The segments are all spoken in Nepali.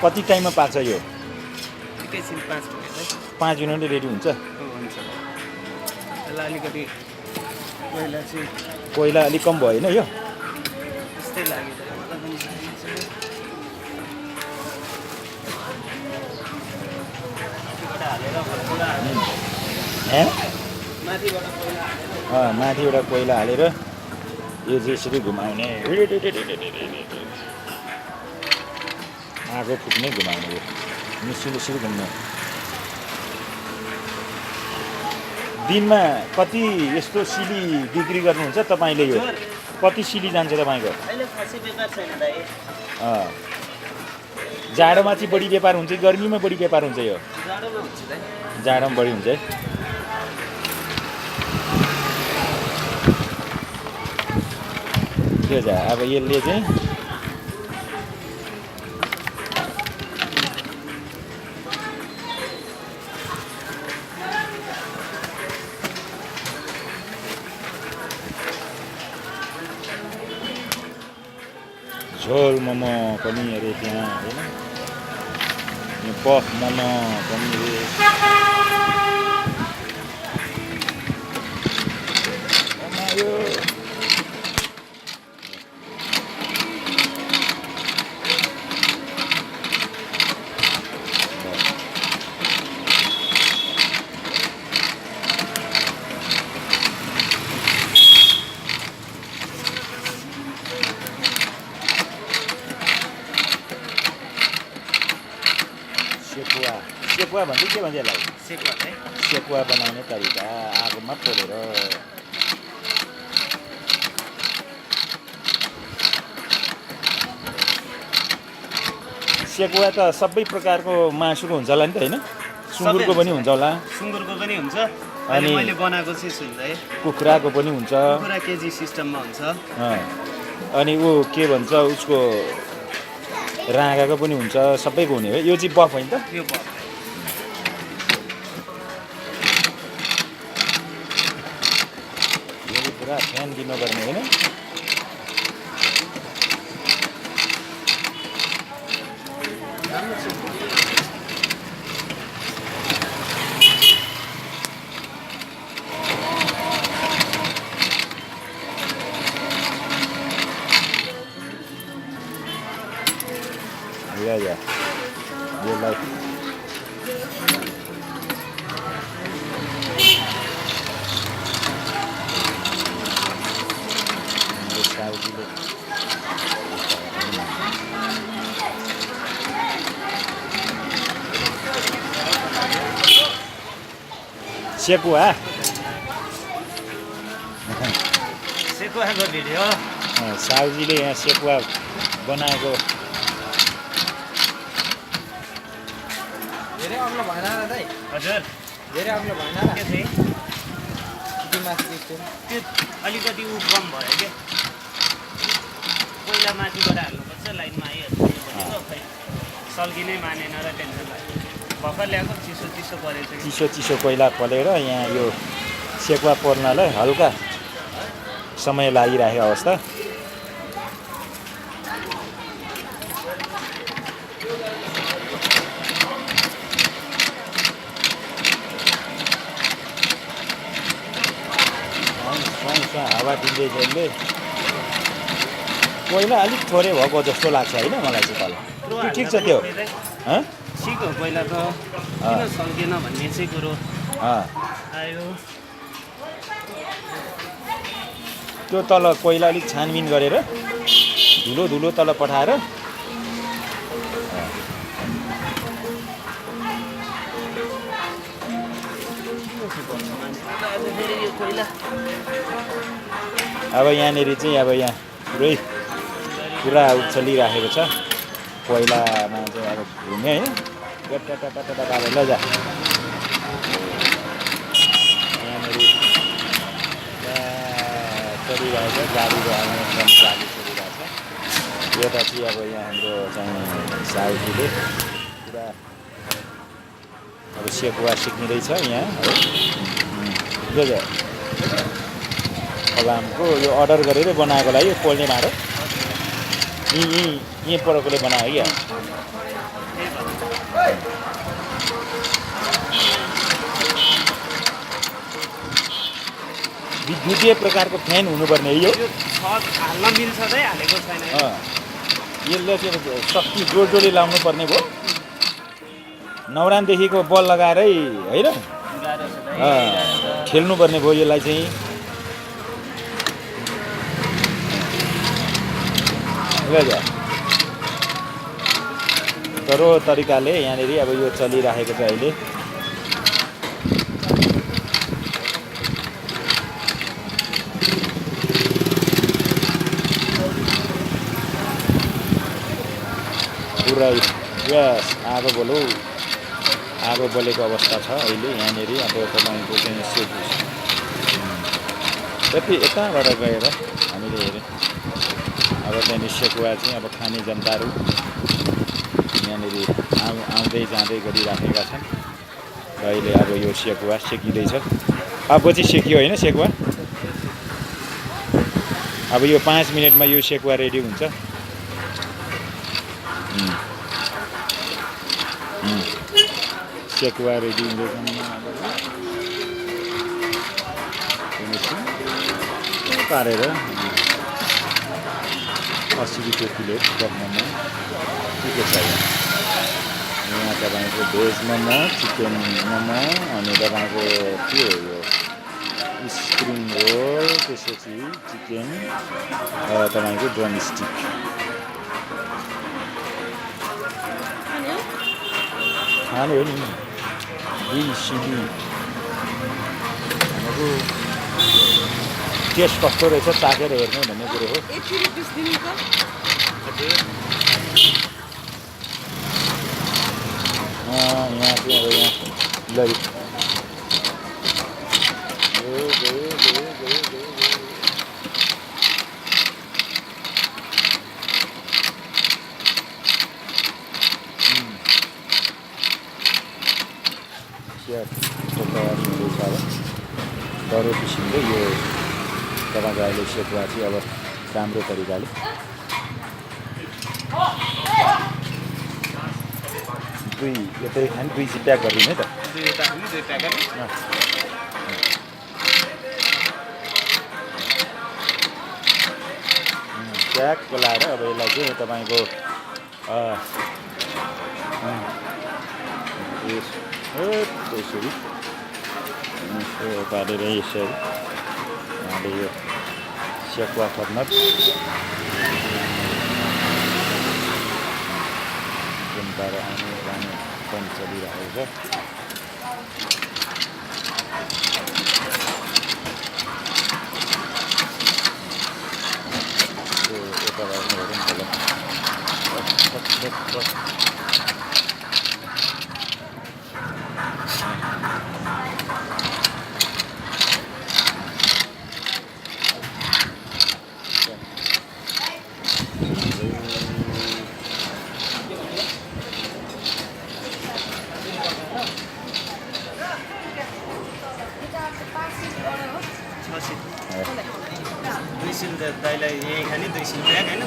कति टाइममा पाक्छ यो? एकैछिन 5 मिनेट है। 5 मिनेटले रेडी हुन्छ? हुन्छ। यसलाई अलिकति कोइला चाहिँ कोइला अलिक कम भयो होइन यो? त्यस्तै लाग्यो मलाई पनि। माथिबाट हालेर पुरा माथिबाट कोइला हालेर यो चाहिँ यसरी घुमाउने, आगो फुक्ने घुमाउने, यो मिसिलो घुम्ने। दिनमा कति यस्तो सिली बिक्री गर्नुहुन्छ तपाईँले? यो कति सिली जान्छ तपाईँको? जाडोमा चाहिँ बढी व्यापार हुन्छ, गर्मीमा बढी व्यापार हुन्छ? यो जाडोमा बढी हुन्छ है। त्यो चाहिँ अब यसले चाहिँ झोल मोमो पनि अरे त्यहाँ होइन, बफ मोमो पनि अरे। सेकुवा भन्छ के भन्छ यसलाई? सेकुवा बनाउने तरिका आगोमा पोलेर। सेकुवा त सबै प्रकारको मासुको हुन्छ होला नि त होइन? सुँगुरको पनि हुन्छ होला? सुँगुरको पनि हुन्छ, अनि मैले बनाएको चाहिँ सुन्दै कुखुराको पनि हुन्छ। कुखुरा केजी सिस्टममा हुन्छ। अनि ऊ के भन्छ उसको राँगाको पनि हुन्छ, सबैको हुने हो। यो चाहिँ बफ होइन त? यो बफ पुरा फ्यान दिनुपर्ने होइन? यसलाई सेकुवाको भिडियो साउजीले यहाँ सेकुवा बनाएको। धेरै अग्लो भएन र दाइ? हजुर धेरै अग्लो भएन र? के चाहिँ त्यो अलिकति ऊ कम भयो क्या, कोइला माथिबाट हाल्नुपर्छ, लाइनमा आइहाल्छ। खै सल्किनै मानेन र टेन्सन लाग्यो। भर्खर ल्याएको चिसो परेछ। चिसो कोइला पलेर यहाँ यो सेकुवा पर्नलाई हल्का समय लागिरहेको अवस्था। हावा दिँदैछ यसले। कोइला अलिक थोरै भएको जस्तो लाग्छ होइन मलाई चाहिँ तल। ठिक छ त्यो ठिक हो। पहिला त किन सल्केन भन्ने चाहिँ कुरो आयो। त्यो तल कोइला अलिक छानबिन गरेर धुलो तल पठाएर अब यहाँनिर चाहिँ अब यहाँ पुरा उछलिराखेको छ कोइलामा चाहिँ। अब घुम्यो होइन टट्टा पारेर लजा यहाँनिर चलिरहेको छ, गाडीको आउने एकदम गाडी चलिरहेको छ। यता चाहिँ अब यहाँ हाम्रो चाहिँ साउजीले पुरा अब सेकुवा सिक्निँदैछ यहाँ है। फलामको यो अर्डर गरेर बनाएको लागि पोल्ने भाँडो यहीँ परकोले बनायो क्या विद्युतीय प्रकारको फ्यान हुनुपर्ने यो हाल्न मिल्छ चाहिँ हालेको छैन यसले चाहिँ शक्ति जोडजोडी लाउनु पर्ने भयो नौरानदेखिको बल लगाएरै होइन खेल्नुपर्ने भयो यसलाई चाहिँ तरो तरिकाले यहाँनिर अब यो चलिरहेको छ अहिले पुरै यस आगो बलेको अवस्था छ अहिले यहाँनिर अब तपाईँको चाहिँ त्यति यताबाट गएर हामीले हेऱ्यौँ अब त्यहाँनिर सेकुवा चाहिँ अब खाने जनताहरू यहाँनिर आउँदै जाँदै गरिराखेका छन् र अहिले अब यो सेकुवा सेकिँदैछ अब चाहिँ सेकियो होइन सेकुवा अब यो 5 मिनटमा यो सेकुवा रेडी हुन्छ सेकुवा रेडी हुँदैछ पारेर 80 रुपियाँ किलो मोमो के छ यहाँ तपाईँको भेज मोमो चिकन मोमो अनि तपाईँको के हो यो स्प्रिङ रोल त्यसपछि चिकन तपाईँको ड्रम स्टिक खाने हो नि 2 सिडी हाम्रो टेस्ट कस्तो रहेछ चाखेर हेर्ने भन्ने कुरो हो यहाँ चाहिँ अब यहाँ ल डरो किसिमको यो तपाईँको अहिले सेकुवा चाहिँ अब राम्रो तरिकाले यतै खाने 2 चाहिँ प्याक गरिदिनु है त प्याक लाएर अब यसलाई चाहिँ तपाईँको यसरी पारेर यसरी उहाँले यो सेकुवा फर्नर जनताएर आउने जाने काम चलिरहेको छ यता हेरौँ दाइलाई यहीँ खाने 2 सिल प्याक होइन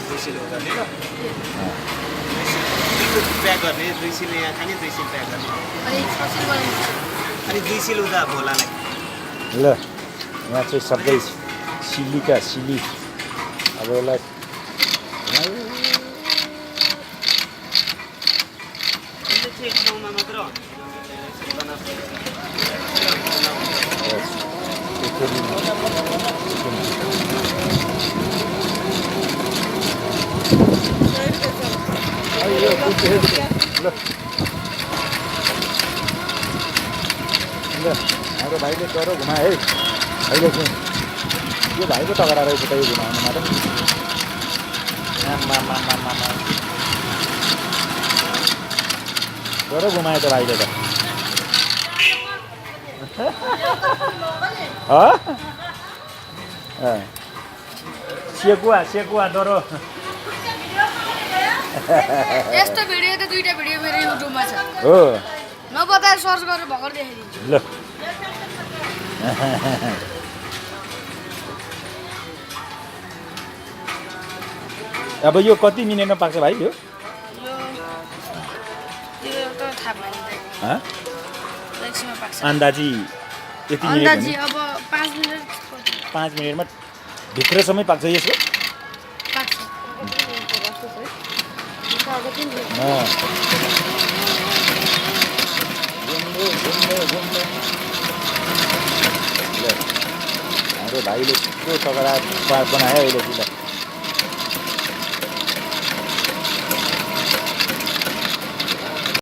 2 सिल गर्ने ल 2 सिल प्याक गर्ने 2 सिल यहाँ खाने 2 सिल प्याक गर्ने अनि 2 सिल उता भोलालाई ल यहाँ चाहिँ सबै सिलीका सिली अब यसलाई एक ठाउँमा मात्र हाम्रो भाइले डरो घुमाए है अहिले चाहिँ यो भाइको तगडा रहेछ त यो घुमाउनुमा त डरो घुमायो त भाइले त सेकुवा डरो यस्तो भिडियो त 2टा भिडियो मेरो युट्युबमा छ हो नपता सर्च गरेर भर्खर देखाइदिन्छु ल अब यो कति मिनटमा पाक्छ भाइ यो यो त थाहा पाइँदैन हँ एकछिनमा पाक्छ अन्दाजी यति मिनट अन्दाजी भने अब 5 मिनट 5 मिनटमा भित्रसम्मै पाक्छ यसको पाक्छ हाम्रो भाइले छिटो तगडा बनायो अहिले